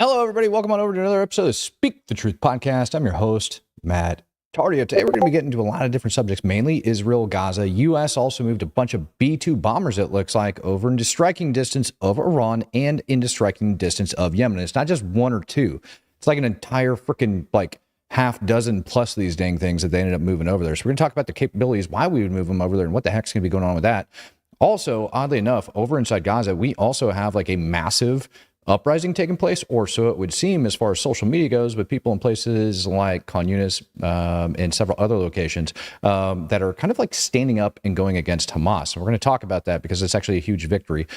Hello, everybody. Welcome on over to another episode of Speak the Truth podcast. I'm your host, Matt Tardio. Today, we're going to be getting into a lot of different subjects, mainly Israel, Gaza. U.S. also moved a bunch of B-2 bombers, it looks like, over into striking distance of Iran and into striking distance of Yemen. And it's not just one or two. It's like an entire freaking, half dozen plus these dang things that they ended up moving over there. So we're going to talk about the capabilities, why we would move them over there, and what the heck's going to be going on with that. Also, oddly enough, over inside Gaza, we also have a massive uprising taking place, or so it would seem as far as social media goes, with people in places like Khan Yunis and several other locations that are kind of standing up and going against Hamas. And we're going to talk about that because it's actually a huge victory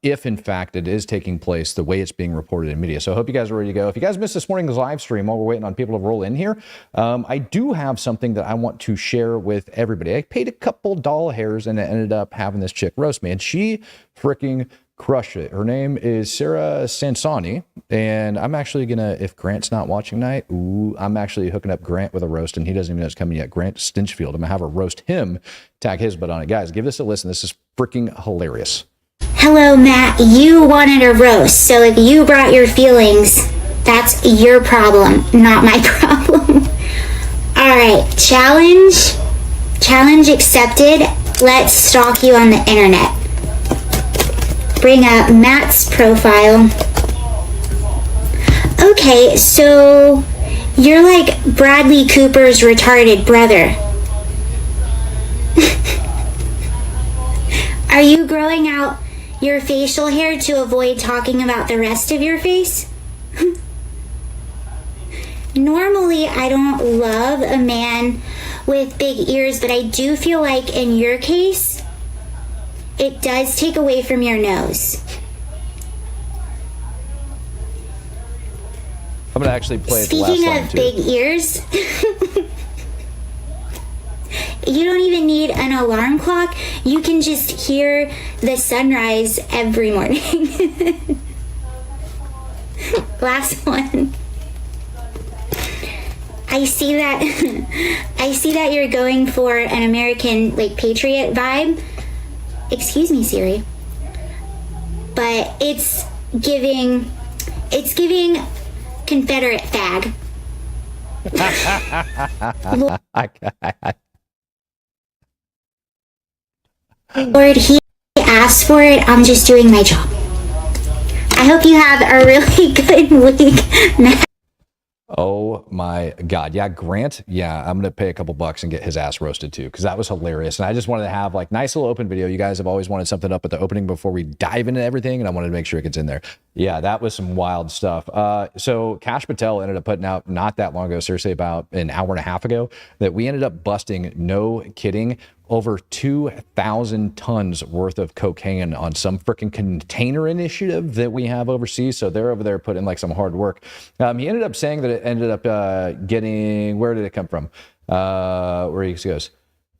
if in fact it is taking place the way it's being reported in media. So I hope you guys are ready to go. If you guys missed this morning's live stream while we're waiting on people to roll in here, I do have something that I want to share with everybody. I paid a couple doll hairs and I ended up having this chick roast me, and she freaking crushed it. Her name is Sarah Sansani, and I'm actually gonna, if Grant's not watching tonight, I'm actually hooking up Grant with a roast, and he doesn't even know it's coming yet. Grant Stinchfield. I'm gonna have her roast him, tag his butt on it. Guys, give this a listen. This is freaking hilarious. Hello, Matt. You wanted a roast, so if you brought your feelings, that's your problem, not my problem. All right, challenge accepted. Let's stalk you on the internet. Bring up Matt's profile. Okay, so you're like Bradley Cooper's retarded brother. Are you growing out your facial hair to avoid talking about the rest of your face? Normally, I don't love a man with big ears, but I do feel like in your case, it does take away from your nose. I'm gonna actually play it the last Speaking line of too. big ears, you don't even need an alarm clock. You can just hear the sunrise every morning. Last one. I see that you're going for an American patriot vibe. Excuse me, Siri. But it's giving Confederate fag. Lord, he asked for it. I'm just doing my job. I hope you have a really good week, Matt. Oh my God. Yeah, Grant. Yeah, I'm going to pay a couple bucks and get his ass roasted too, because that was hilarious. And I just wanted to have nice little open video. You guys have always wanted something up at the opening before we dive into everything, and I wanted to make sure it gets in there. Yeah, that was some wild stuff. So Kash Patel ended up putting out not that long ago, seriously about an hour and a half ago, that we ended up busting, no kidding, over 2,000 tons worth of cocaine on some freaking container initiative that we have overseas. So they're over there putting some hard work. He ended up saying that it ended up getting, where did it come from? Where he goes,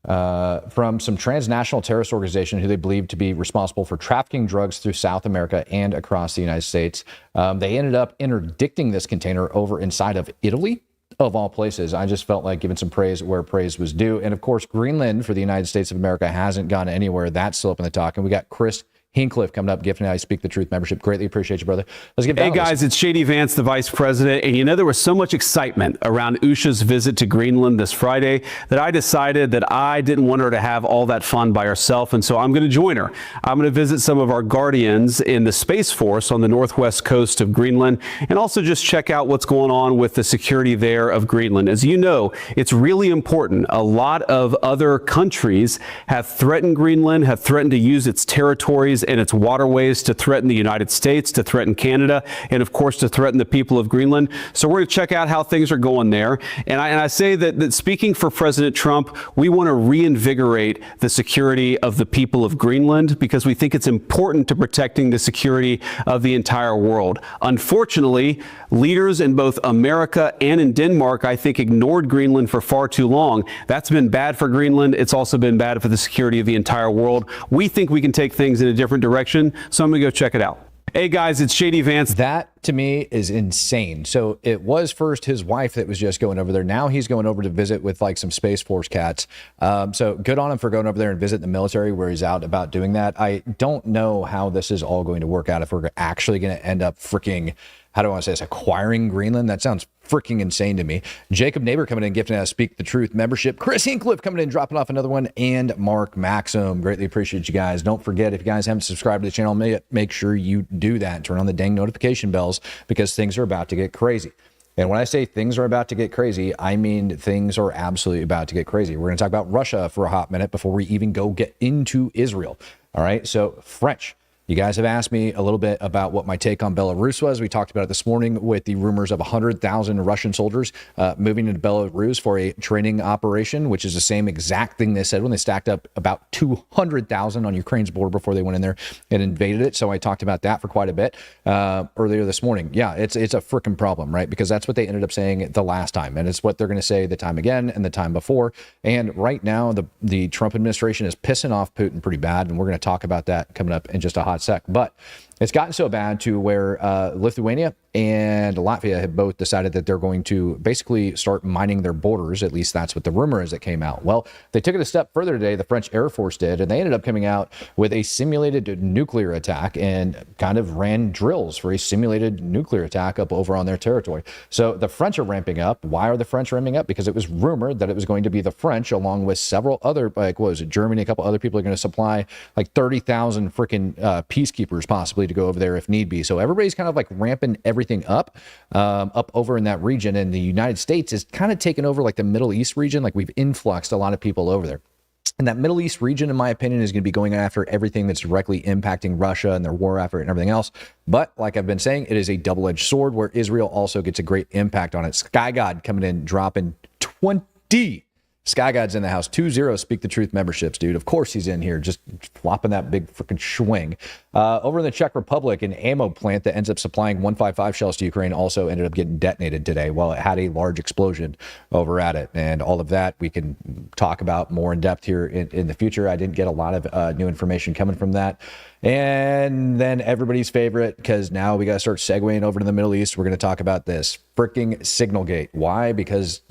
from some transnational terrorist organization who they believe to be responsible for trafficking drugs through South America and across the United States. They ended up interdicting this container over inside of Italy, of all places. I just felt like giving some praise where praise was due. And of course, Greenland for the United States of America hasn't gone anywhere. That's still up in the talk. And we got Chris Hincliffe coming up, gifting I Speak the Truth membership. Greatly appreciate you, brother. Let's get Hey guys, it's Shady Vance, the vice president. And there was so much excitement around Usha's visit to Greenland this Friday that I decided that I didn't want her to have all that fun by herself. And so I'm going to join her. I'm going to visit some of our guardians in the Space Force on the northwest coast of Greenland, and also just check out what's going on with the security there of Greenland. As you know, it's really important. A lot of other countries have threatened Greenland, have threatened to use its territories and its waterways to threaten the United States, to threaten Canada, and of course to threaten the people of Greenland. So we're going to check out how things are going there. And I say that speaking for President Trump, we want to reinvigorate the security of the people of Greenland because we think it's important to protecting the security of the entire world. Unfortunately, leaders in both America and in Denmark, I think, ignored Greenland for far too long. That's been bad for Greenland. It's also been bad for the security of the entire world. We think we can take things in a different direction, so I'm going to go check it out. Hey guys, it's Shady Vance. That to me is insane. So it was first his wife that was just going over there. Now he's going over to visit with some Space Force cats. So good on him for going over there and visit the military where he's out about doing that. I don't know how this is all going to work out, if we're actually going to end up freaking how do I want to say this, acquiring Greenland. That sounds freaking insane to me. Jacob Neighbor coming in, gifting us Speak the Truth membership. Chris Hincliffe coming in, dropping off another one. And Mark Maxim. Greatly appreciate you guys. Don't forget, if you guys haven't subscribed to the channel, make sure you do that. Turn on the dang notification bells because things are about to get crazy. And when I say things are about to get crazy, I mean things are absolutely about to get crazy. We're going to talk about Russia for a hot minute before we even go get into Israel. All right. So French. You guys have asked me a little bit about what my take on Belarus was. We talked about it this morning with the rumors of 100,000 Russian soldiers moving into Belarus for a training operation, which is the same exact thing they said when they stacked up about 200,000 on Ukraine's border before they went in there and invaded it. So I talked about that for quite a bit earlier this morning. Yeah, it's a freaking problem, right? Because that's what they ended up saying the last time. And it's what they're going to say the time again and the time before. And right now, the Trump administration is pissing off Putin pretty bad. And we're going to talk about that coming up in just a hot sec. But it's gotten so bad to where Lithuania and Latvia have both decided that they're going to basically start mining their borders. At least that's what the rumor is that came out. Well, they took it a step further today. The French Air Force did, and they ended up coming out with a simulated nuclear attack and kind of ran drills for a simulated nuclear attack up over on their territory. So the French are ramping up. Why are the French ramping up? Because it was rumored that it was going to be the French, along with several other, like, what was it, Germany, a couple other people are going to supply like 30,000 freaking peacekeepers possibly to go over there if need be. So everybody's kind of like ramping everything up over in that region. And the United States is kind of taking over like the Middle East region. Like we've influxed a lot of people over there. And that Middle East region, in my opinion, is going to be going after everything that's directly impacting Russia and their war effort and everything else. But like I've been saying, it is a double-edged sword where Israel also gets a great impact on it. Sky God coming in, dropping 20. Sky God's in the house. 20 Speak the Truth memberships, dude. Of course he's in here, just flopping that big freaking swing. Over in the Czech Republic, an ammo plant that ends up supplying 155 shells to Ukraine also ended up getting detonated today while it had a large explosion over at it. And all of that we can talk about more in depth here in the future. I didn't get a lot of new information coming from that. And then everybody's favorite, because now we got to start segueing over to the Middle East. We're going to talk about this freaking Signalgate. Why? Because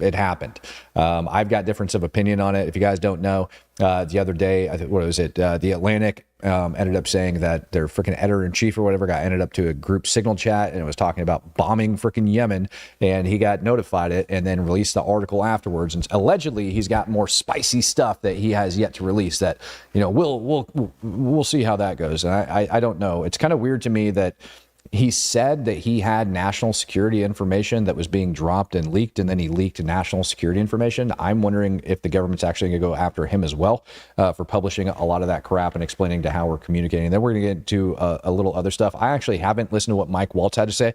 it happened. I've got difference of opinion on it. If you guys don't know, the other day, I think, what was it? The Atlantic ended up saying that their freaking editor-in-chief or whatever ended up to a group signal chat, and it was talking about bombing freaking Yemen, and he got notified it and then released the article afterwards. And allegedly, he's got more spicy stuff that he has yet to release that, you know, we'll see how that goes. And I don't know. It's kind of weird to me that he said that he had national security information that was being dropped and leaked, and then he leaked national security information. I'm wondering if the government's actually going to go after him as well for publishing a lot of that crap and explaining to how we're communicating. Then we're going to get into a little other stuff. I actually haven't listened to what Mike Waltz had to say.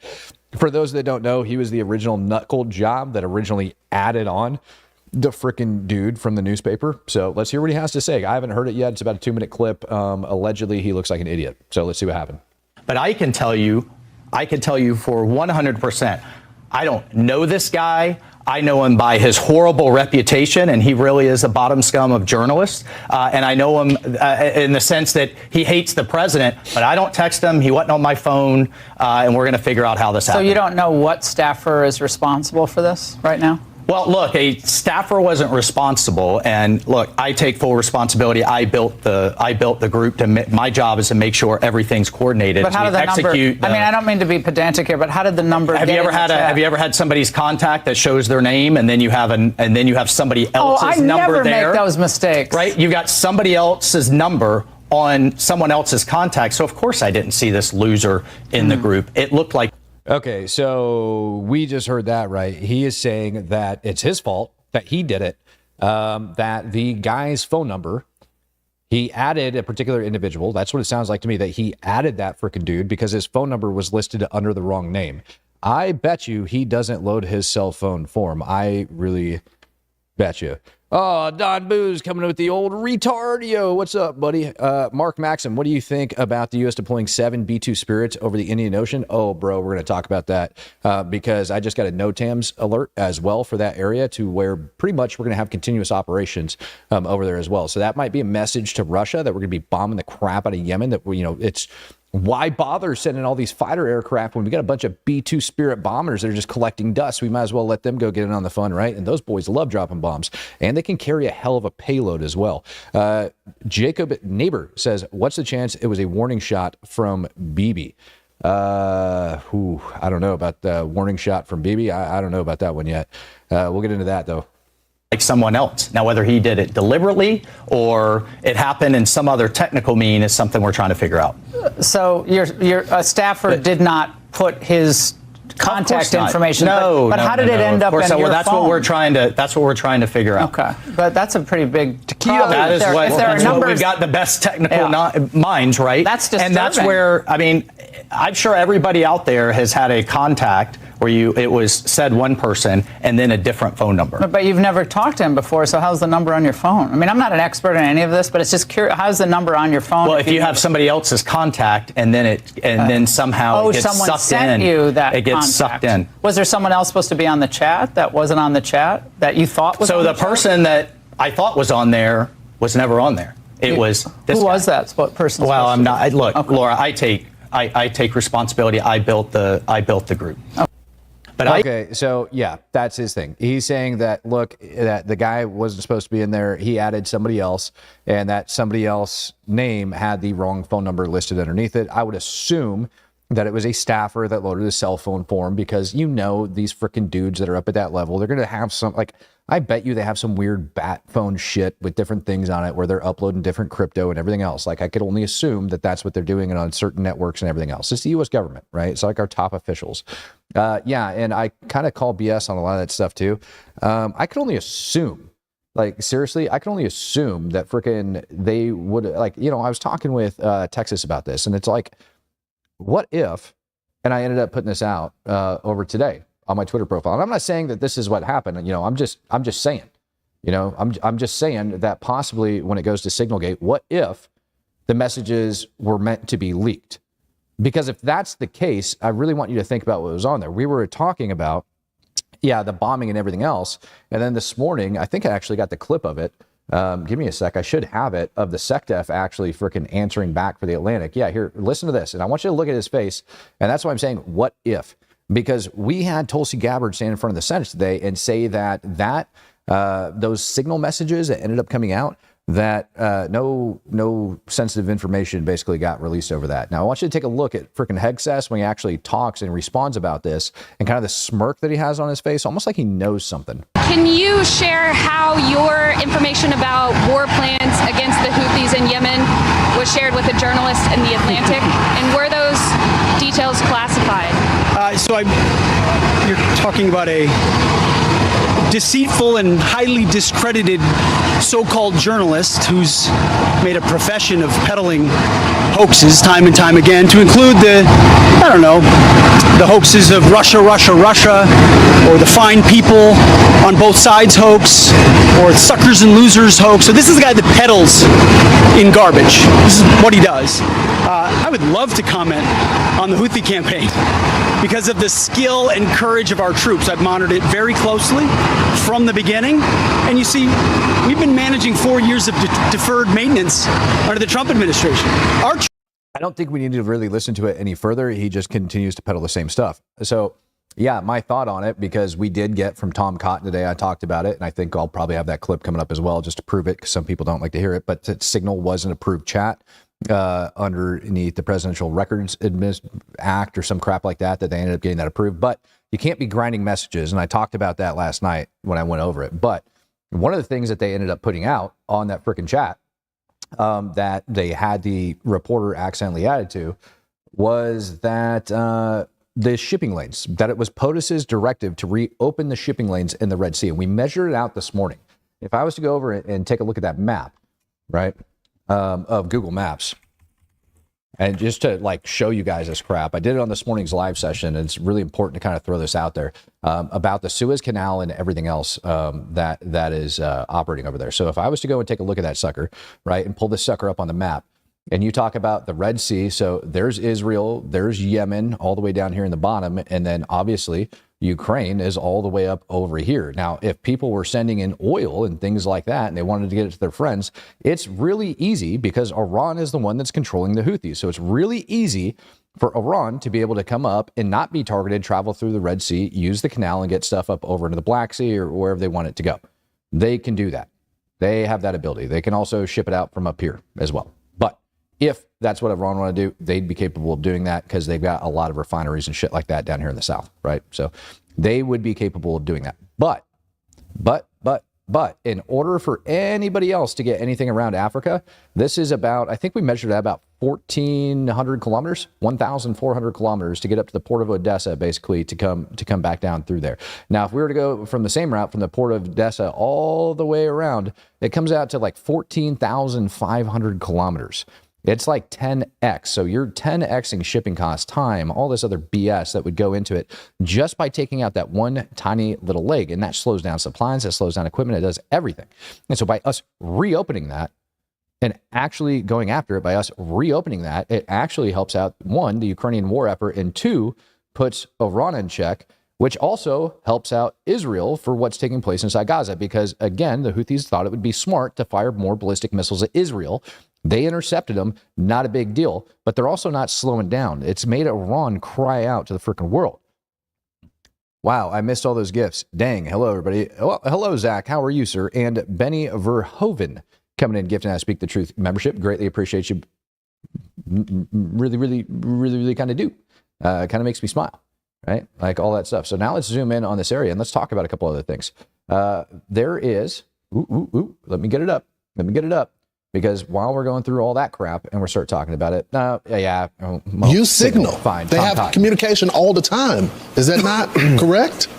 For those that don't know, he was the original nutcold job that originally added on the freaking dude from the newspaper. So let's hear what he has to say. I haven't heard it yet. It's about a 2-minute clip. Allegedly, he looks like an idiot. So let's see what happened. But I can tell you for 100%, I don't know this guy. I know him by his horrible reputation, and he really is a bottom scum of journalists. And I know him in the sense that he hates the president, but I don't text him. He wasn't on my phone, and we're going to figure out how this happened. So you don't know what staffer is responsible for this right now? Well, look, a staffer wasn't responsible, and look, I take full responsibility. I built the group. My job is to make sure everything's coordinated. But how did the number? I mean, I don't mean to be pedantic here, but how did the number? Have you ever had somebody's contact that shows their name, and then you have somebody else's number there? I never make those mistakes. Right? You got somebody else's number on someone else's contact. So of course I didn't see this loser in the group. It looked like. Okay, so we just heard that, right? He is saying that it's his fault, that he did it, that the guy's phone number, he added a particular individual. That's what it sounds like to me, that he added that freaking dude because his phone number was listed under the wrong name. I bet you he doesn't load his cell phone for him. I really bet you. Oh, Don Booze coming in with the old retard. Yo, what's up, buddy? Mark Maxim, what do you think about the U.S. deploying 7 B-2 Spirits over the Indian Ocean? Oh, bro, we're going to talk about that because I just got a NOTAMs alert as well for that area to where pretty much we're going to have continuous operations over there as well. So that might be a message to Russia that we're going to be bombing the crap out of Yemen, that, you know, it's why bother sending all these fighter aircraft when we got a bunch of B-2 Spirit bombers that are just collecting dust? We might as well let them go get in on the fun, right? And those boys love dropping bombs, and they can carry a hell of a payload as well. Jacob Neighbor says, what's the chance it was a warning shot from Bibi? I don't know about the warning shot from Bibi. I don't know about that one yet. We'll get into that though. Like someone else. Now, whether he did it deliberately or it happened in some other technical mean is something we're trying to figure out. So your staffer did not put his contact information. No, but how did it end up in your well, that's phone? what we're trying to figure out. Okay, but that's a pretty big problem. That is what we've got the best technical minds, right? That's disturbing. And that's where, I mean, I'm sure everybody out there has had a contact where it was said one person and then a different phone number. But you've never talked to him before, so how's the number on your phone? I mean, I'm not an expert in any of this, but it's just curious. How's the number on your phone? Well, if you have somebody else's contact and then somehow it gets someone sucked sent in, you that it gets contact. sucked in. Was there someone else supposed to be on the chat that wasn't on the chat that you thought was? So on the chat? person that I thought was on there was never on there. It was this Who guy. was that person? Well, I'm not. Look, Okay. Laura, I take responsibility. I built the group. Okay. But Okay, so yeah, that's his thing. He's saying that, look, that the guy wasn't supposed to be in there. He added somebody else, and that somebody else name had the wrong phone number listed underneath it. I would assume that it was a staffer that loaded a cell phone for him, because these freaking dudes that are up at that level, they're going to have some, like, I bet you they have some weird bat phone shit with different things on it where they're uploading different crypto and everything else. Like, I could only assume that that's what they're doing and on certain networks and everything else. It's the U.S. government, right? It's like our top officials. Yeah, and I kind of call BS on a lot of that stuff too. I could only assume, like, seriously, I can only assume that freaking they would, like, I was talking with Texas about this, and it's like, what if, and I ended up putting this out over today on my Twitter profile. And I'm not saying that this is what happened. I'm just saying, I'm just saying that possibly when it goes to Signalgate, what if the messages were meant to be leaked? Because if that's the case, I really want you to think about what was on there. We were talking about, the bombing and everything else. And then this morning, I think I actually got the clip of it. Give me a sec. I should have it, of the SecDef actually freaking answering back for the Atlantic. Yeah, here, listen to this. And I want you to look at his face. And that's why I'm saying, what if? Because we had Tulsi Gabbard stand in front of the Senate today and say that those signal messages that ended up coming out, that no sensitive information basically got released over that. Now, I want you to take a look at freaking Hegseth when he actually talks and responds about this, and kind of the smirk that he has on his face, almost like he knows something. Can you share how your information about war plans against the Houthis in Yemen was shared with a journalist in the Atlantic, and were those details classified? You're talking about a deceitful and highly discredited so-called journalist who's made a profession of peddling hoaxes time and time again, to include the hoaxes of Russia, or the fine people on both sides hoax, or suckers and losers hoax. So this is the guy that peddles in garbage. This is what he does. I would love to comment on the Houthi campaign because of the skill and courage of our troops. I've monitored it very closely from the beginning. And you see, we've been managing 4 years of deferred maintenance under the Trump administration. I don't think we need to really listen to it any further. He just continues to peddle the same stuff. So, yeah, my thought on it, because we did get from Tom Cotton today, I talked about it, and I think I'll probably have that clip coming up as well just to prove it, because some people don't like to hear it, but Signal was an approved chat underneath the Presidential Records Act or some crap like that they ended up getting that approved. But you can't be grinding messages, and I talked about that last night when I went over it. But one of the things that they ended up putting out on that frickin' chat that they had the reporter accidentally added to was that the shipping lanes, that it was POTUS's directive to reopen the shipping lanes in the Red Sea. And we measured it out this morning. If I was to go over and take a look at that map, right, of Google Maps, and just to like show you guys this crap, I did it on this morning's live session, and it's really important to kind of throw this out there about the Suez Canal and everything else that is operating over there. So if I was to go and take a look at that sucker, right, and pull this sucker up on the map, and you talk about the Red Sea, so there's Israel, there's Yemen, all the way down here in the bottom, and then obviously Ukraine is all the way up over here. Now, if people were sending in oil and things like that, and they wanted to get it to their friends, it's really easy because Iran is the one that's controlling the Houthis. So it's really easy for Iran to be able to come up and not be targeted, travel through the Red Sea, use the canal and get stuff up over into the Black Sea or wherever they want it to go. They can do that. They have that ability. They can also ship it out from up here as well. But if that's what Iran want to do, they'd be capable of doing that because they've got a lot of refineries and shit like that down here in the south, right? So they would be capable of doing that. But in order for anybody else to get anything around Africa, this is about, I think we measured at about 1,400 kilometers, 1,400 kilometers to get up to the port of Odessa, basically to come back down through there. Now, if we were to go from the same route from the port of Odessa all the way around, it comes out to like 14,500 kilometers. It's like 10x. So you're 10xing shipping costs, time, all this other BS that would go into it just by taking out that one tiny little leg. And that slows down supplies, that slows down equipment, it does everything. And so by us reopening that and actually going after it, by us reopening that, it actually helps out, one, the Ukrainian war effort, and two, puts Iran in check, which also helps out Israel for what's taking place inside Gaza. Because again, the Houthis thought it would be smart to fire more ballistic missiles at Israel. They intercepted them, not a big deal, but they're also not slowing down. It's made Iran cry out to the freaking world. Wow, I missed all those gifts. Dang. Hello, everybody. Well, hello, Zach. How are you, sir? And Benny Verhoeven coming in, gifting us Speak the Truth membership. Greatly appreciate you. Really kind of do. Kind of makes me smile, right? Like all that stuff. So now let's zoom in on this area and let's talk about a couple other things. There is, let me get it up. Because while we're going through all that crap and we're start talking about it, use Signal. Fine. They have communication all the time. Is that not correct?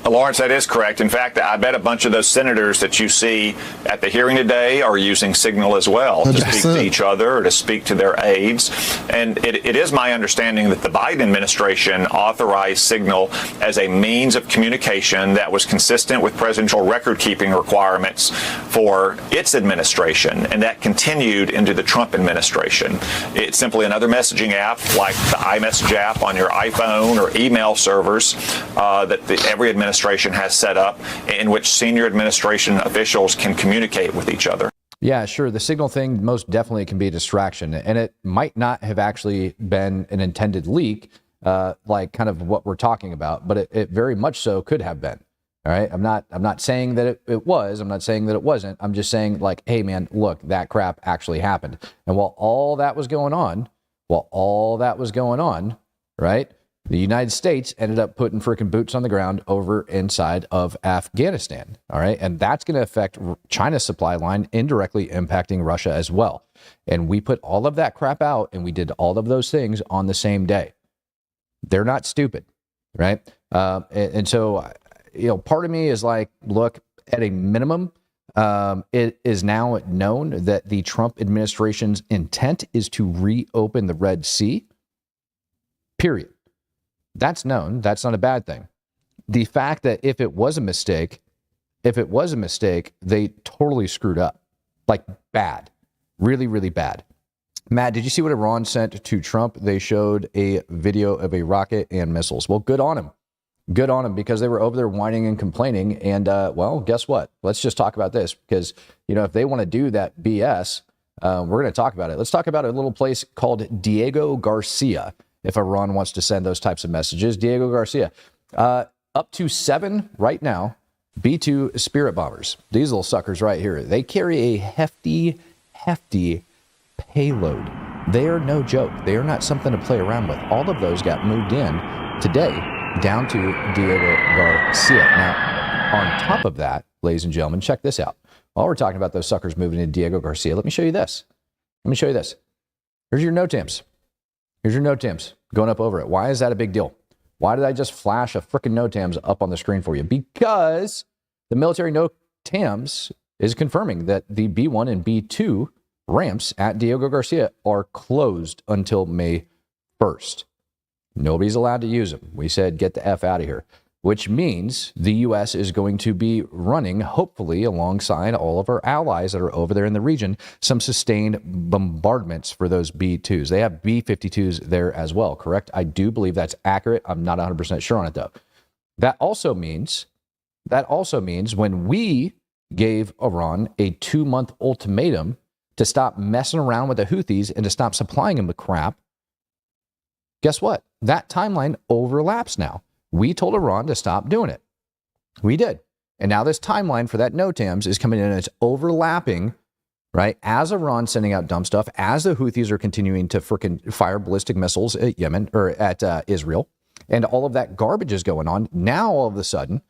Lawrence, that is correct. In fact, I bet a bunch of those senators that you see at the hearing today are using Signal as well 100%. to speak to each other or to speak to their aides. And it is my understanding that the Biden administration authorized Signal as a means of communication that was consistent with presidential record-keeping requirements for its administration, and that continued into the Trump administration. It's simply another messaging app like the iMessage app on your iPhone or email servers that every administration has set up in which senior administration officials can communicate with each other. Yeah, sure. The Signal thing most definitely can be a distraction, and it might not have actually been an intended leak, like kind of what we're talking about, but it very much so could have been. All right. I'm not saying that it was. I'm not saying that it wasn't. I'm just saying, like, hey, man, look, that crap actually happened. And while all that was going on, right, the United States ended up putting freaking boots on the ground over inside of Afghanistan. All right. And that's going to affect China's supply line, indirectly impacting Russia as well. And we put all of that crap out and we did all of those things on the same day. They're not stupid. Right. And so, part of me is like, look, at a minimum, it is now known that the Trump administration's intent is to reopen the Red Sea. Period. That's known. That's not a bad thing. The fact that if it was a mistake, they totally screwed up. Like bad. Really, really bad. Matt, did you see what Iran sent to Trump? They showed a video of a rocket and missiles. Well, good on him. Good on them, because they were over there whining and complaining. And, well, guess what? Let's just talk about this, because, if they want to do that BS, we're going to talk about it. Let's talk about a little place called Diego Garcia. If Iran wants to send those types of messages, Diego Garcia, up to 7 right now, B-2 Spirit bombers. These little suckers right here, they carry a hefty payload. They are no joke. They are not something to play around with. All of those got moved in today down to Diego Garcia. Now, on top of that, ladies and gentlemen, check this out. While we're talking about those suckers moving into Diego Garcia, let me show you this. Here's your NOTAMs. Going up over it. Why is that a big deal? Why did I just flash a frickin' NOTAMs up on the screen for you? Because the military NOTAMs is confirming that the B1 and B2 ramps at Diego Garcia are closed until May 1st. Nobody's allowed to use them. We said, get the F out of here, which means the U.S. is going to be running, hopefully, alongside all of our allies that are over there in the region, some sustained bombardments for those B-2s. They have B-52s there as well, correct? I do believe that's accurate. I'm not 100% sure on it, though. That also means when we gave Iran a 2-month ultimatum to stop messing around with the Houthis and to stop supplying them with crap, guess what? That timeline overlaps now. We told Iran to stop doing it. We did. And now this timeline for that NOTAMs is coming in and it's overlapping right? As Iran's sending out dumb stuff, as the Houthis are continuing to freaking fire ballistic missiles at Yemen or at Israel, and all of that garbage is going on. Now, all of a sudden,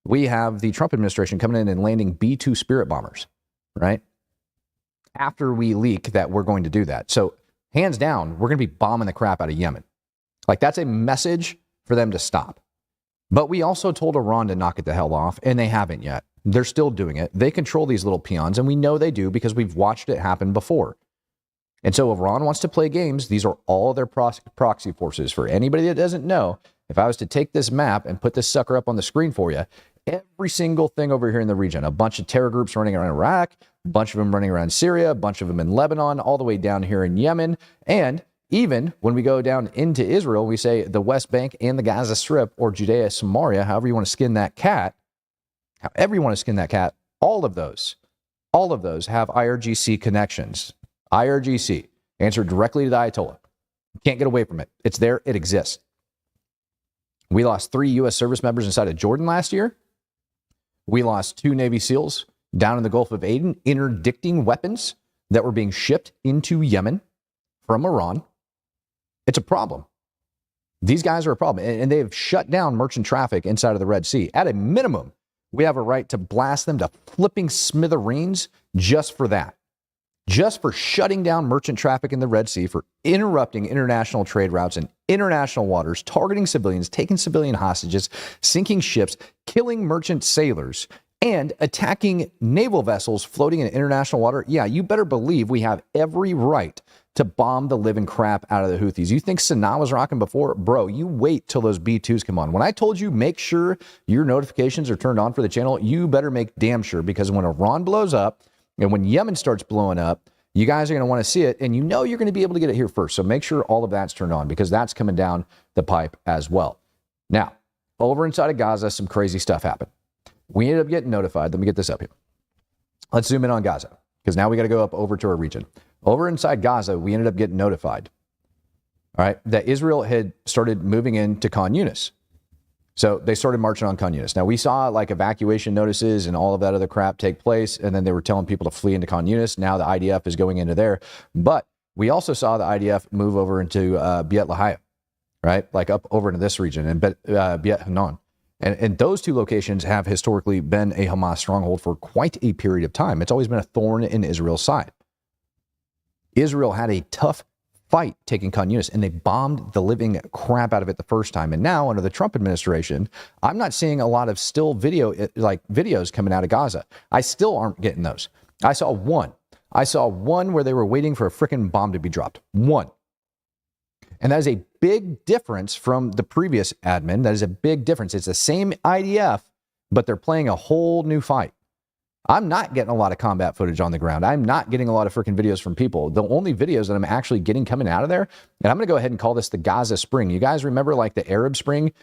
we have the Trump administration coming in and landing B-2 Spirit bombers, right? After we leak that we're going to do that. So hands down, we're going to be bombing the crap out of Yemen. Like, that's a message for them to stop. But we also told Iran to knock it the hell off, and they haven't yet. They're still doing it. They control these little peons, and we know they do because we've watched it happen before. And so if Iran wants to play games, these are all their proxy forces. For anybody that doesn't know, if I was to take this map and put this sucker up on the screen for you, every single thing over here in the region, a bunch of terror groups running around Iraq, a bunch of them running around Syria, a bunch of them in Lebanon, all the way down here in Yemen, and even when we go down into Israel, we say the West Bank and the Gaza Strip, or Judea, Samaria, however you want to skin that cat, all of those have IRGC connections. IRGC, answer directly to the Ayatollah. You can't get away from it. It's there. It exists. We lost 3 U.S. service members inside of Jordan last year. We lost 2 Navy SEALs down in the Gulf of Aden, interdicting weapons that were being shipped into Yemen from Iran. It's a problem. These guys are a problem, and they have shut down merchant traffic inside of the Red Sea. At a minimum, we have a right to blast them to flipping smithereens just for that. Just for shutting down merchant traffic in the Red Sea, for interrupting international trade routes in international waters, targeting civilians, taking civilian hostages, sinking ships, killing merchant sailors, and attacking naval vessels floating in international water. Yeah, you better believe we have every right to bomb the living crap out of the Houthis. You think Sanaa was rocking before? Bro, you wait till those B-2s come on. When I told you make sure your notifications are turned on for the channel, you better make damn sure, because when Iran blows up and when Yemen starts blowing up, you guys are going to want to see it, and you know you're going to be able to get it here first. So make sure all of that's turned on, because that's coming down the pipe as well. Now, over inside of Gaza, some crazy stuff happened. We ended up getting notified. Let me get this up here. Let's zoom in on Gaza, because now we got to go up over to our region. Over inside Gaza, we ended up getting notified, all right, that Israel had started moving into Khan Yunis. So they started marching on Khan Yunis. Now, we saw like evacuation notices and all of that other crap take place, and then they were telling people to flee into Khan Yunis. Now the IDF is going into there. But we also saw the IDF move over into Beit Lahia, right, like up over into this region, and Beit Hanan. And those 2 locations have historically been a Hamas stronghold for quite a period of time. It's always been a thorn in Israel's side. Israel had a tough fight taking Khan Yunis, and they bombed the living crap out of it the first time. And now, under the Trump administration, I'm not seeing a lot of still videos coming out of Gaza. I still aren't getting those. I saw one where they were waiting for a freaking bomb to be dropped. One. And that is a big difference from the previous admin. That is a big difference. It's the same IDF, but they're playing a whole new fight. I'm not getting a lot of combat footage on the ground. I'm not getting a lot of freaking videos from people. The only videos that I'm actually getting coming out of there, and I'm going to go ahead and call this the Gaza Spring. You guys remember like the Arab Spring,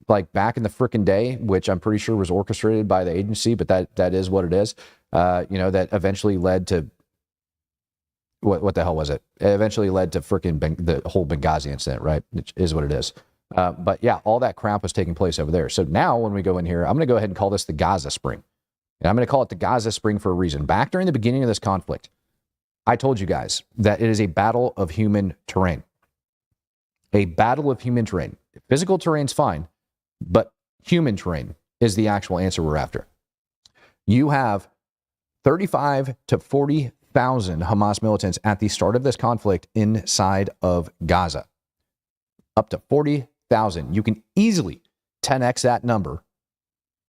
like back in the freaking day, which I'm pretty sure was orchestrated by the agency, but that is what it is. That eventually led to, what the hell was it? It eventually led to freaking the whole Benghazi incident, right? Which is what it is. But yeah, all that crap was taking place over there. So now when we go in here, I'm going to go ahead and call this the Gaza Spring. And I'm going to call it the Gaza Spring for a reason. Back during the beginning of this conflict, I told you guys that it is a battle of human terrain. A battle of human terrain. Physical terrain's fine, but human terrain is the actual answer we're after. You have 35 to 40,000 Hamas militants at the start of this conflict inside of Gaza. Up to 40,000. You can easily 10x that number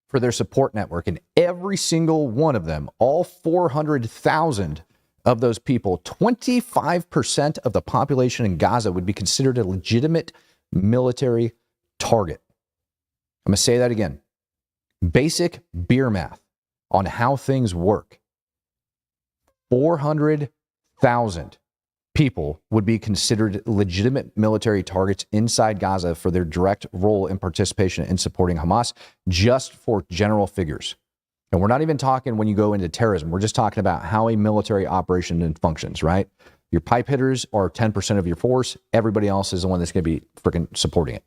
for their support network, and every single one of them, all 400,000 of those people, 25% of the population in Gaza would be considered a legitimate military target. I'm going to say that again. Basic beer math on how things work. 400,000 people would be considered legitimate military targets inside Gaza for their direct role in participation in supporting Hamas, just for general figures. And we're not even talking when you go into terrorism. We're just talking about how a military operation functions, right? Your pipe hitters are 10% of your force. Everybody else is the one that's going to be freaking supporting it.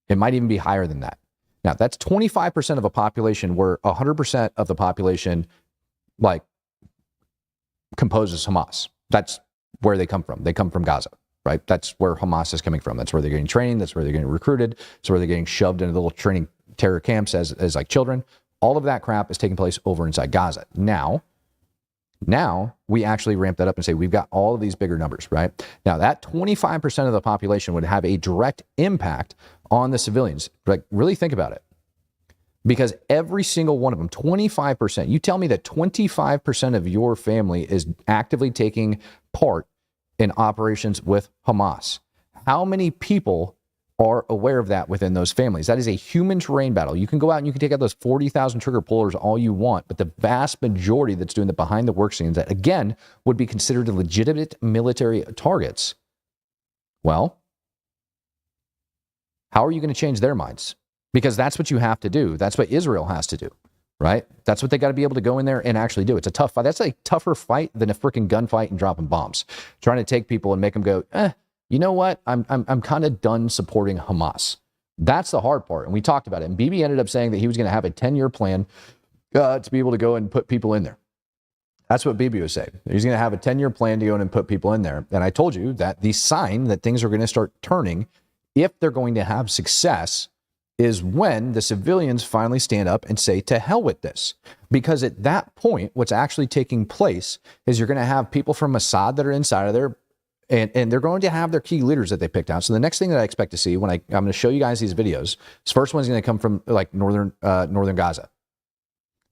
It might even be higher than that. Now, that's 25% of a population where 100% of the population, like, composes Hamas. That's where they come from. They come from Gaza, right? That's where Hamas is coming from. That's where they're getting trained. That's where they're getting recruited. That's where they're getting shoved into little training terror camps as like children. All of that crap is taking place over inside Gaza. Now we actually ramp that up and say we've got all of these bigger numbers, right? Now that 25% of the population would have a direct impact on the civilians. Like, really think about it. Because every single one of them, 25%, you tell me that 25% of your family is actively taking part in operations with Hamas. How many people are aware of that within those families? That is a human terrain battle. You can go out and you can take out those 40,000 trigger pullers all you want, but the vast majority that's doing the behind the work scenes that, again, would be considered legitimate military targets, well, how are you going to change their minds? Because that's what you have to do. That's what Israel has to do, right? That's what they got to be able to go in there and actually do. It's a tough fight. That's a tougher fight than a freaking gunfight and dropping bombs. Trying to take people and make them go, you know what? I'm kind of done supporting Hamas. That's the hard part. And we talked about it. And Bibi ended up saying that he was going to have a 10-year plan to be able to go and put people in there. That's what Bibi was saying. He's going to have a 10-year plan to go in and put people in there. And I told you that the sign that things are going to start turning, if they're going to have success, is when the civilians finally stand up and say, to hell with this. Because at that point, what's actually taking place is you're going to have people from Assad that are inside of there, and they're going to have their key leaders that they picked out. So the next thing that I expect to see when I'm going to show you guys these videos, this first one's going to come from like northern Gaza.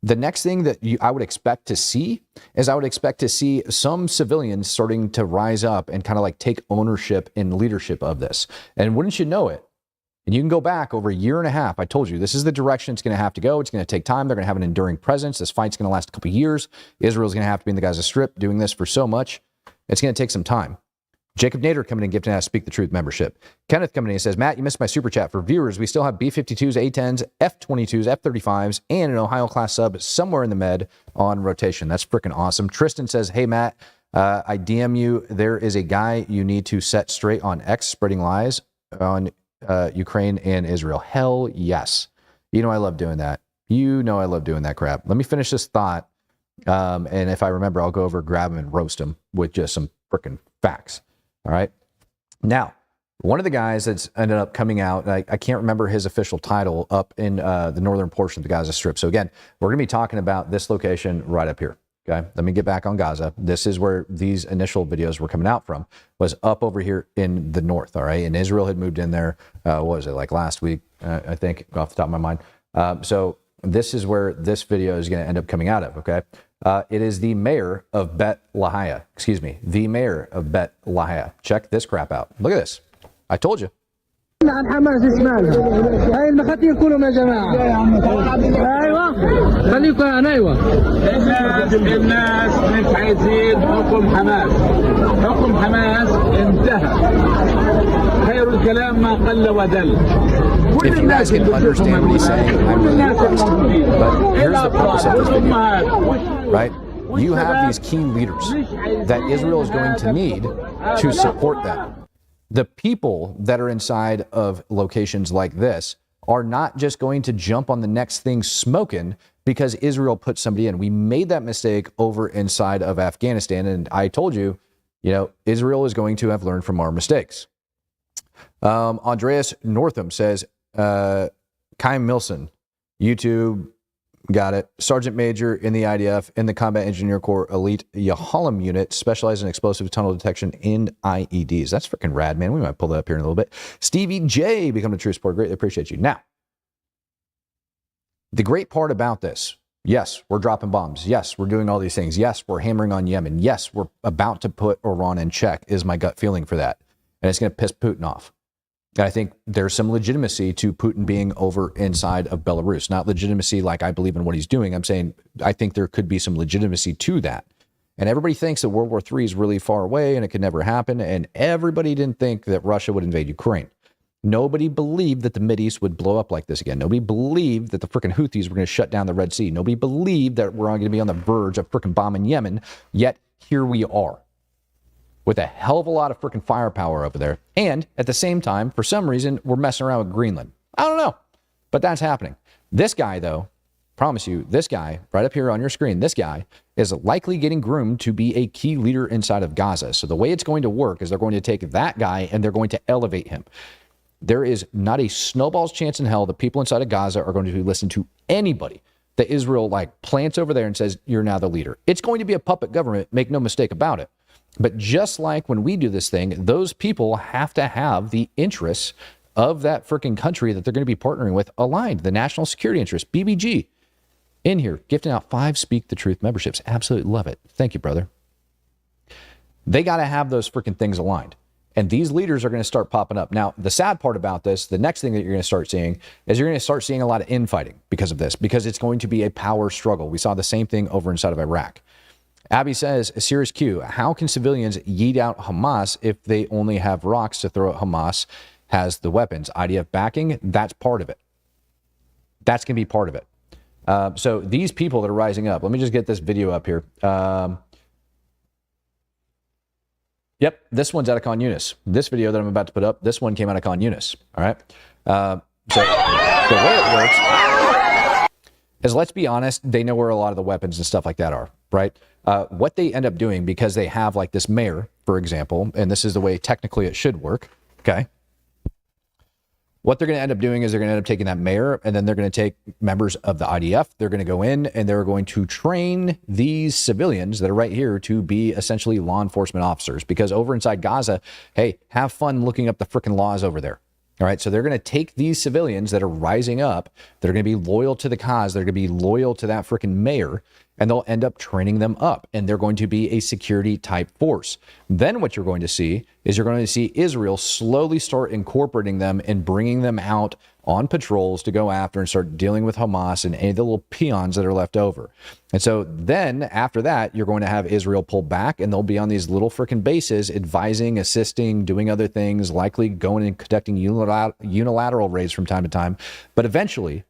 The next thing that I would expect to see is I would expect to see some civilians starting to rise up and kind of like take ownership and leadership of this. And wouldn't you know it? And you can go back over a year and a half. I told you, this is the direction it's going to have to go. It's going to take time. They're going to have an enduring presence. This fight's going to last a couple of years. Israel's going to have to be in the Gaza Strip doing this for so much. It's going to take some time. Jacob Nader coming in, gifting us Speak the Truth membership. Kenneth coming in and says, Matt, you missed my super chat. For viewers, we still have B-52s, A-10s, F-22s, F-35s, and an Ohio-class sub somewhere in the Med on rotation. That's freaking awesome. Tristan says, hey, Matt, I DM you. There is a guy you need to set straight on X spreading lies on Ukraine and Israel. Hell yes. You know I love doing that. You know I love doing that crap. Let me finish this thought. And if I remember, I'll go over, grab him, and roast him with just some freaking facts. All right. Now, one of the guys that's ended up coming out, I can't remember his official title, up in the northern portion of the Gaza Strip. So again, we're going to be talking about this location right up here. Okay, let me get back on Gaza. This is where these initial videos were coming out from, was up over here in the north, all right? And Israel had moved in there, what was it, like last week, I think, off the top of my mind. So this is where this video is going to end up coming out of, okay? It is the mayor of Bet Lahia. Excuse me, the mayor of Bet Lahia. Check this crap out. Look at this. I told you. عن حماس اسمعنا هاي المخاتير كلهم يا جماعه ايوه خليكم ايوه الناس مش عايزين حكم حماس حكم حماس انتهى خير الكلام ما قل ودل. If you guys can understand what he's saying, I'm really impressed. But here's the purpose of this video, right? You have these key leaders that Israel is going to need to support them. The people that are inside of locations like this are not just going to jump on the next thing smoking because Israel put somebody in. We made that mistake over inside of Afghanistan, and I told you, Israel is going to have learned from our mistakes. Andreas Northam says, Kym Milson, YouTube, got it. Sergeant Major in the IDF, in the Combat Engineer Corps Elite Yahalem Unit, specialized in explosive tunnel detection in IEDs. That's freaking rad, man. We might pull that up here in a little bit. Stevie J, become a true support. Greatly appreciate you. Now, the great part about this, yes, we're dropping bombs. Yes, we're doing all these things. Yes, we're hammering on Yemen. Yes, we're about to put Iran in check, is my gut feeling for that. And it's going to piss Putin off. And I think there's some legitimacy to Putin being over inside of Belarus. Not legitimacy like I believe in what he's doing. I'm saying I think there could be some legitimacy to that. And everybody thinks that World War III is really far away and it could never happen. And everybody didn't think that Russia would invade Ukraine. Nobody believed that the Mideast would blow up like this again. Nobody believed that the freaking Houthis were going to shut down the Red Sea. Nobody believed that we're going to be on the verge of freaking bombing Yemen. Yet here we are, with a hell of a lot of freaking firepower over there. And at the same time, for some reason, we're messing around with Greenland. I don't know, but that's happening. This guy, though, promise you, this guy right up here on your screen, this guy is likely getting groomed to be a key leader inside of Gaza. So the way it's going to work is they're going to take that guy and they're going to elevate him. There is not a snowball's chance in hell that people inside of Gaza are going to listen to anybody that Israel like plants over there and says, you're now the leader. It's going to be a puppet government, make no mistake about it. But just like when we do this thing, those people have to have the interests of that freaking country that they're going to be partnering with aligned, the national security interest, BBG. In here, gifting out 5 Speak the Truth memberships. Absolutely love it. Thank you, brother. They got to have those freaking things aligned. And these leaders are going to start popping up. Now, the sad part about this, the next thing that you're going to start seeing is you're going to start seeing a lot of infighting because of this, because it's going to be a power struggle. We saw the same thing over inside of Iraq. Abby says, Serious Q, how can civilians yeet out Hamas if they only have rocks to throw at Hamas has the weapons? IDF backing, that's part of it. That's going to be part of it. So these people that are rising up, let me just get this video up here. Yep, this one's out of Khan Yunis. This video that I'm about to put up, this one came out of Khan Yunis. All right. So the way it works is, let's be honest, they know where a lot of the weapons and stuff like that are, right? What they end up doing, because they have like this mayor, for example, and this is the way technically it should work, okay? What they're going to end up doing is they're going to end up taking that mayor, and then they're going to take members of the IDF. They're going to go in and they're going to train these civilians that are right here to be essentially law enforcement officers, because over inside Gaza, hey, have fun looking up the freaking laws over there. All right. So they're going to take these civilians that are rising up, that are going to be loyal to the cause, they're going to be loyal to that freaking mayor, and they'll end up training them up, and they're going to be a security type force. Then what you're going to see is you're going to see Israel slowly start incorporating them and bringing them out on patrols to go after and start dealing with Hamas and any of the little peons that are left over. And so then after that, you're going to have Israel pull back, and they'll be on these little freaking bases advising, assisting, doing other things, likely going and conducting unilateral raids from time to time. But eventually,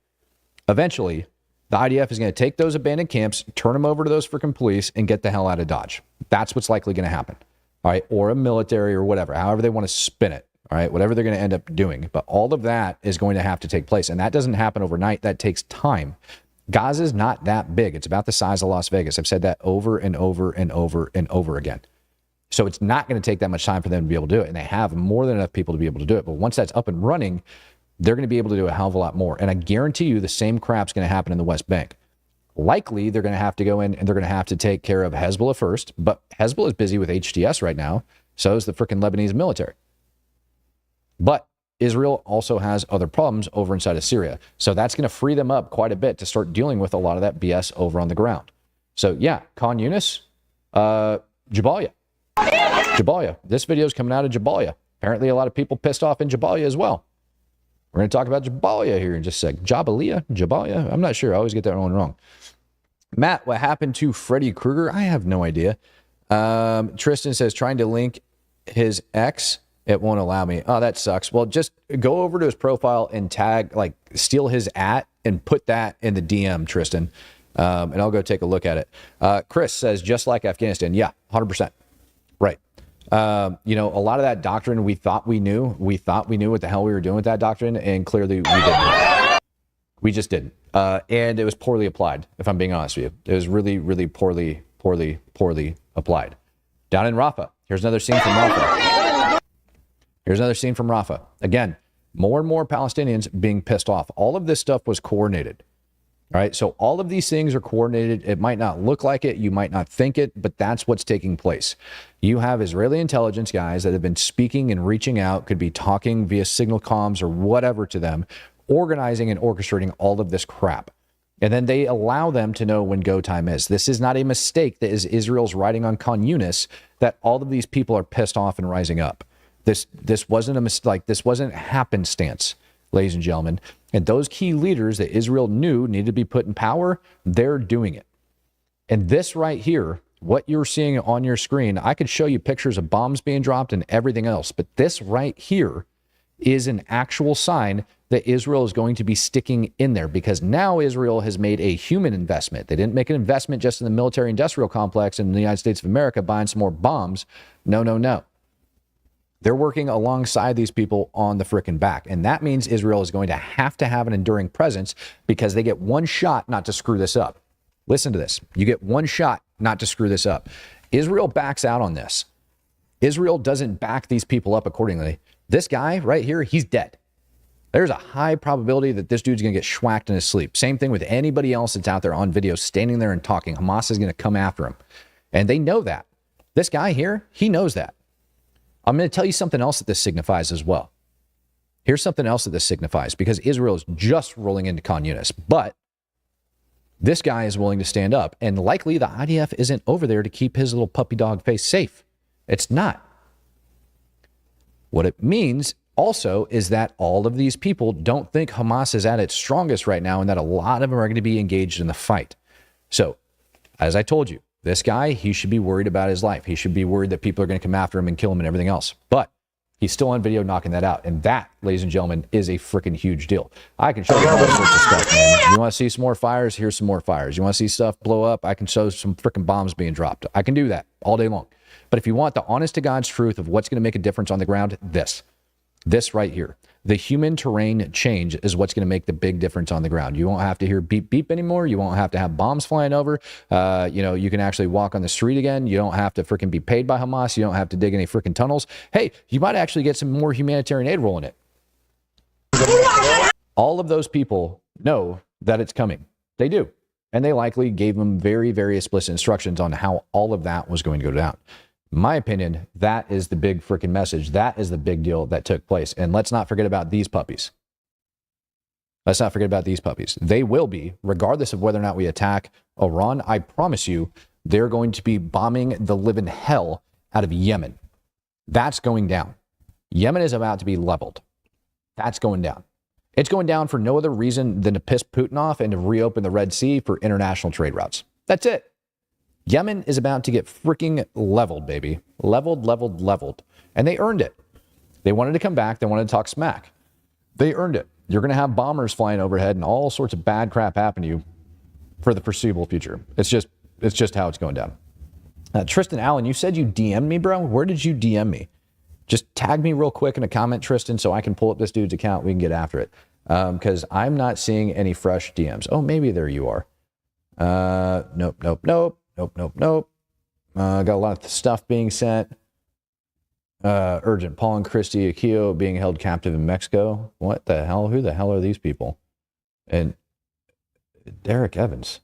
the IDF is going to take those abandoned camps, turn them over to those freaking police, and get the hell out of Dodge. That's what's likely going to happen. All right. Or a military or whatever, however they want to spin it. All right. Whatever they're going to end up doing. But all of that is going to have to take place. And that doesn't happen overnight. That takes time. Gaza is not that big. It's about the size of Las Vegas. I've said that over and over and over and over again. So it's not going to take that much time for them to be able to do it. And they have more than enough people to be able to do it. But once that's up and running, they're going to be able to do a hell of a lot more. And I guarantee you the same crap's going to happen in the West Bank. Likely, they're going to have to go in and they're going to have to take care of Hezbollah first. But Hezbollah is busy with HTS right now. So is the freaking Lebanese military. But Israel also has other problems over inside of Syria. So that's going to free them up quite a bit to start dealing with a lot of that BS over on the ground. So yeah, Khan Yunis, Jabalia. This video is coming out of Jabalia. Apparently a lot of people pissed off in Jabalia as well. We're going to talk about Jabalia here in just a sec. Jabalia? I'm not sure. I always get that one wrong. Matt, what happened to Freddy Krueger? I have no idea. Tristan says, trying to link his ex, it won't allow me. Oh, that sucks. Well, just go over to his profile and tag, like, steal his @ and put that in the DM, Tristan. And I'll go take a look at it. Chris says, just like Afghanistan. Yeah, 100%. Right. You know, a lot of that doctrine we thought we knew. We thought we knew what the hell we were doing with that doctrine, and clearly we didn't. We just didn't. And it was poorly applied, if I'm being honest with you. It was really, really poorly applied. Down in Rafah, here's another scene from Rafah. Again, more and more Palestinians being pissed off. All of this stuff was coordinated. All right, so all of these things are coordinated. It might not look like it, you might not think it, but that's what's taking place. You have Israeli intelligence guys that have been speaking and reaching out, could be talking via signal comms or whatever to them, organizing and orchestrating all of this crap. And then they allow them to know when go time is. This is not a mistake that is Israel's writing on Khan Yunis, that all of these people are pissed off and rising up. This wasn't a mistake. This wasn't happenstance, ladies and gentlemen. And those key leaders that Israel knew needed to be put in power, they're doing it. And this right here, what you're seeing on your screen, I could show you pictures of bombs being dropped and everything else. But this right here is an actual sign that Israel is going to be sticking in there, because now Israel has made a human investment. They didn't make an investment just in the military industrial complex in the United States of America buying some more bombs. No. They're working alongside these people on the frickin' back. And that means Israel is going to have an enduring presence because they get one shot not to screw this up. Listen to this. You get one shot not to screw this up. Israel backs out on this. Israel doesn't back these people up accordingly. This guy right here, he's dead. There's a high probability that this dude's going to get schwacked in his sleep. Same thing with anybody else that's out there on video standing there and talking. Hamas is going to come after him. And they know that. This guy here, he knows that. I'm going to tell you something else that this signifies as well. Here's something else that this signifies, because Israel is just rolling into Khan Yunis. But this guy is willing to stand up. And likely the IDF isn't over there to keep his little puppy dog face safe. It's not. What it means also is that all of these people don't think Hamas is at its strongest right now and that a lot of them are going to be engaged in the fight. So, as I told you, this guy, he should be worried about his life. He should be worried that people are going to come after him and kill him and everything else. But he's still on video knocking that out. And that, ladies and gentlemen, is a freaking huge deal. I can show you all sorts of stuff, man. You want to see some more fires? Here's some more fires. You want to see stuff blow up? I can show some freaking bombs being dropped. I can do that all day long. But if you want the honest to God's truth of what's going to make a difference on the ground, this right here, the human terrain change is what's going to make the big difference on the ground. You won't have to hear beep, beep anymore. You won't have to have bombs flying over. You can actually walk on the street again. You don't have to freaking be paid by Hamas. You don't have to dig any freaking tunnels. Hey, you might actually get some more humanitarian aid rolling it. All of those people know that it's coming. They do. And they likely gave them very, very explicit instructions on how all of that was going to go down. In my opinion, that is the big freaking message. That is the big deal that took place. And let's not forget about these puppies. Let's not forget about these puppies. They will be, regardless of whether or not we attack Iran, I promise you, they're going to be bombing the living hell out of Yemen. That's going down. Yemen is about to be leveled. That's going down. It's going down for no other reason than to piss Putin off and to reopen the Red Sea for international trade routes. That's it. Yemen is about to get freaking leveled, baby. Leveled. And they earned it. They wanted to come back. They wanted to talk smack. They earned it. You're going to have bombers flying overhead and all sorts of bad crap happen to you for the foreseeable future. It's just how it's going down. Tristan Allen, you said you DM'd me, bro. Where did you DM me? Just tag me real quick in a comment, Tristan, so I can pull up this dude's account. We can get after it. Because I'm not seeing any fresh DMs. Oh, maybe there you are. Nope. Got a lot of stuff being sent. Urgent. Paul and Christy Akio being held captive in Mexico. What the hell? Who the hell are these people? And Derek Evans.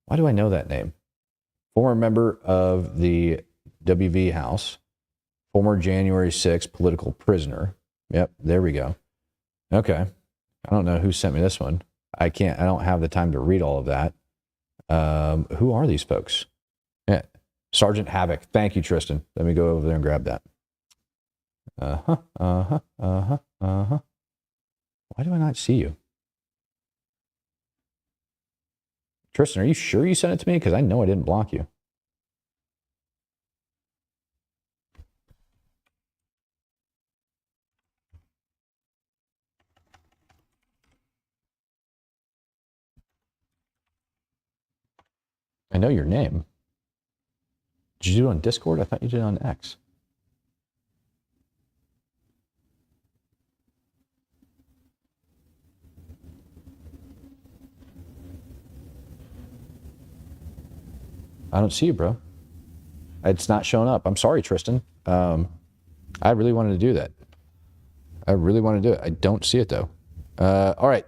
Why do I know that name? Former member of the WV House. Former January 6th political prisoner. Yep, there we go. Okay. I don't know who sent me this one. I don't have the time to read all of that. Who are these folks? Yeah. Sergeant Havoc. Thank you, Tristan. Let me go over there and grab that. Why do I not see you? Tristan, are you sure you sent it to me? Because I know I didn't block you. I know your name. Did you do it on Discord? I thought you did it on X. I don't see you, bro. It's not showing up. I'm sorry, Tristan. I really wanted to do that. I really want to do it. I don't see it, though. All right.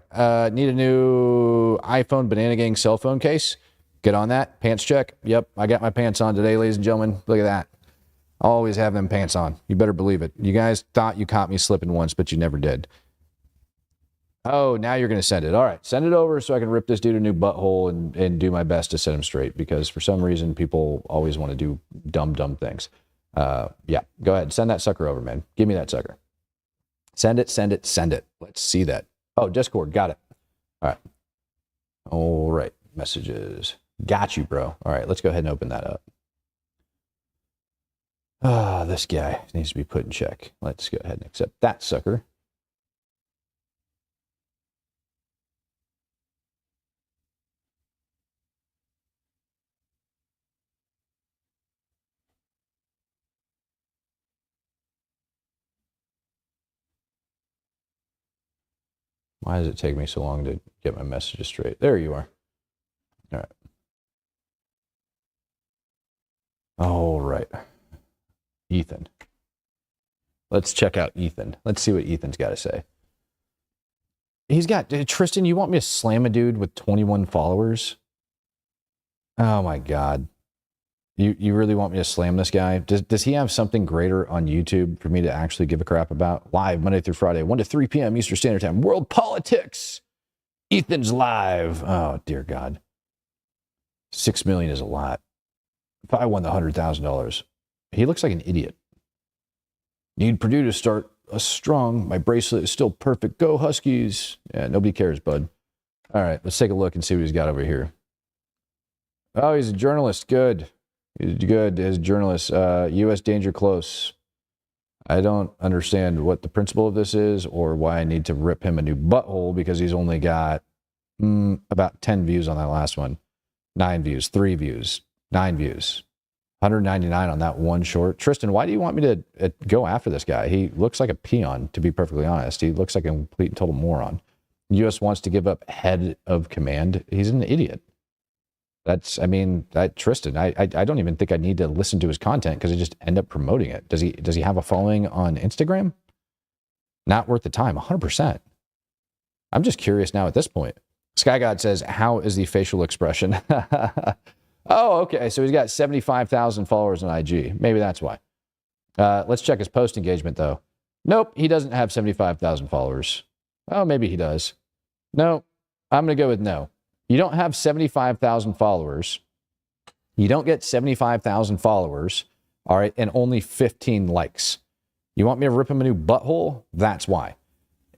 Need a new iPhone Banana Gang cell phone case. Get on that. Pants check. Yep, I got my pants on today, ladies and gentlemen. Look at that. I always have them pants on. You better believe it. You guys thought you caught me slipping once, but you never did. Oh, now you're going to send it. All right, send it over so I can rip this dude a new butthole and do my best to set him straight, because for some reason people always want to do dumb things. Yeah, go ahead. Send that sucker over, man. Give me that sucker. Send it. Let's see that. Oh, Discord. Got it. All right. Messages. Got you, bro. All right, let's go ahead and open that up. This guy needs to be put in check. Let's go ahead and accept that sucker. Why does it take me so long to get my messages straight? There you are. All right. All right. Ethan. Let's check out Ethan. Let's see what Ethan's got to say. He's got, Tristan, you want me to slam a dude with 21 followers? Oh my God. You really want me to slam this guy? Does he have something greater on YouTube for me to actually give a crap about? Live Monday through Friday, 1 to 3 p.m. Eastern Standard Time. World politics. Ethan's live. Oh, dear God. 6 million is a lot. If I won the $100,000, he looks like an idiot. Need Purdue to start us strong. My bracelet is still perfect. Go Huskies. Yeah, nobody cares, bud. All right, let's take a look and see what he's got over here. Oh, he's a journalist. Good. He's good as a journalist. U.S. danger close. I don't understand what the principle of this is or why I need to rip him a new butthole because he's only got about 10 views on that last one. 9 views, 3 views, 9 views. 199 on that one short. Tristan, why do you want me to go after this guy? He looks like a peon, to be perfectly honest. He looks like a complete and total moron. The U.S. wants to give up head of command. He's an idiot. Tristan, I don't even think I need to listen to his content because I just end up promoting it. Does he have a following on Instagram? Not worth the time, 100%. I'm just curious now at this point. Sky God says, how is the facial expression? Oh, okay. So he's got 75,000 followers on IG. Maybe that's why. Let's check his post engagement, though. Nope, he doesn't have 75,000 followers. Oh, maybe he does. No, I'm going to go with no. You don't have 75,000 followers. You don't get 75,000 followers, all right, and only 15 likes. You want me to rip him a new butthole? That's why.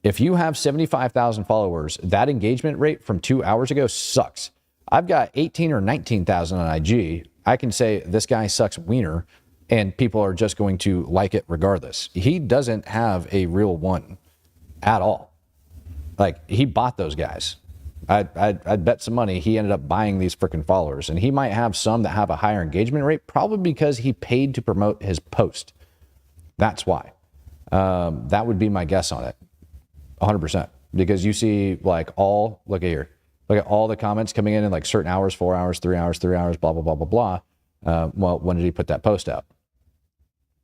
If you have 75,000 followers, that engagement rate from 2 hours ago sucks. I've got 18 or 19,000 on IG. I can say this guy sucks wiener, and people are just going to like it regardless. He doesn't have a real one at all. Like, he bought those guys. I'd bet some money he ended up buying these freaking followers. And he might have some that have a higher engagement rate, probably because he paid to promote his post. That's why. That would be my guess on it. 100%. Because you see, like, look at here. Look at all the comments coming in like certain hours, 4 hours, 3 hours, 3 hours, blah, blah, blah, blah, blah. Well, when did he put that post out?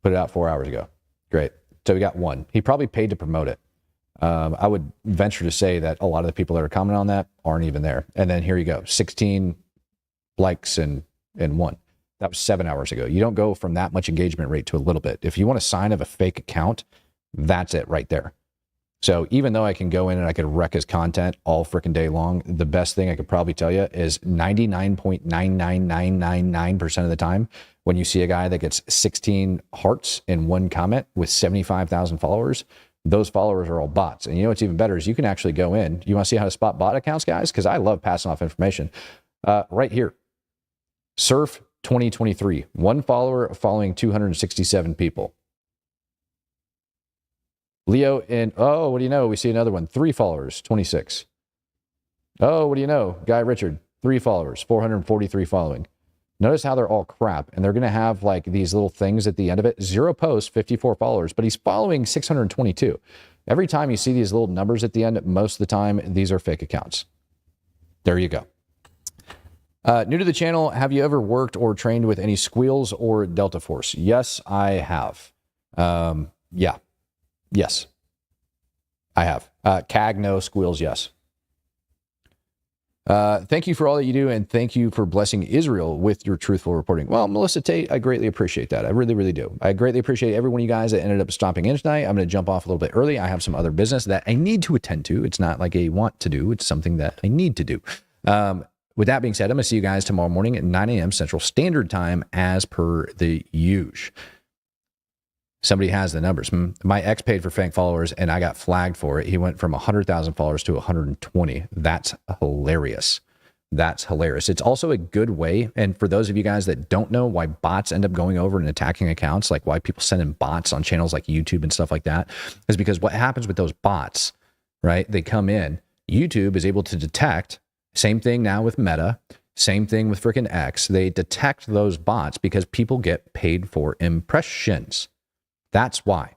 Put it out 4 hours ago. Great. So we got one. He probably paid to promote it. I would venture to say that a lot of the people that are commenting on that aren't even there. And then here you go, 16 likes and one. That was 7 hours ago. You don't go from that much engagement rate to a little bit. If you want a sign of a fake account, that's it right there. So even though I can go in and I could wreck his content all freaking day long, the best thing I could probably tell you is 99.99999% of the time, when you see a guy that gets 16 hearts in one comment with 75,000 followers, those followers are all bots. And you know what's even better is you can actually go in. You want to see how to spot bot accounts, guys? Because I love passing off information. Right here, Surf 2023, 1 follower following 267 people. Leo and what do you know? We see another one, 3 followers, 26. Oh, what do you know? Guy Richard, 3 followers, 443 following. Notice how they're all crap, and they're going to have like these little things at the end of it. 0 posts, 54 followers, but he's following 622. Every time you see these little numbers at the end, most of the time, these are fake accounts. There you go. New to the channel, have you ever worked or trained with any Squeals or Delta Force? Yes, I have. Yeah. Yes, I have. CAG, no. Squeals, yes. Thank you for all that you do, and thank you for blessing Israel with your truthful reporting. Well, Melissa Tate, I greatly appreciate that. I really, really do. I greatly appreciate every one of you guys that ended up stopping in tonight. I'm going to jump off a little bit early. I have some other business that I need to attend to. It's not like a want to do. It's something that I need to do. With that being said, I'm going to see you guys tomorrow morning at 9 a.m. Central Standard Time as per the usual. Somebody has the numbers. My ex paid for fake followers, and I got flagged for it. He went from 100,000 followers to 120. That's hilarious. That's hilarious. It's also a good way, and for those of you guys that don't know why bots end up going over and attacking accounts, like why people send in bots on channels like YouTube and stuff like that, is because what happens with those bots, right? They come in. YouTube is able to detect, same thing now with Meta, same thing with freaking X. They detect those bots because people get paid for impressions. That's why.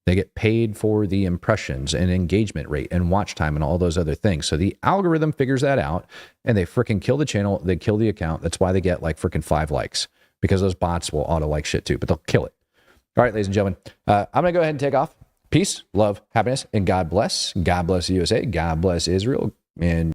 They get paid for the impressions and engagement rate and watch time and all those other things. So the algorithm figures that out and they freaking kill the channel. They kill the account. That's why they get like freaking 5 likes, because those bots will auto like shit too, but they'll kill it. All right, ladies and gentlemen, I'm going to go ahead and take off. Peace, love, happiness, and God bless. God bless the USA. God bless Israel. And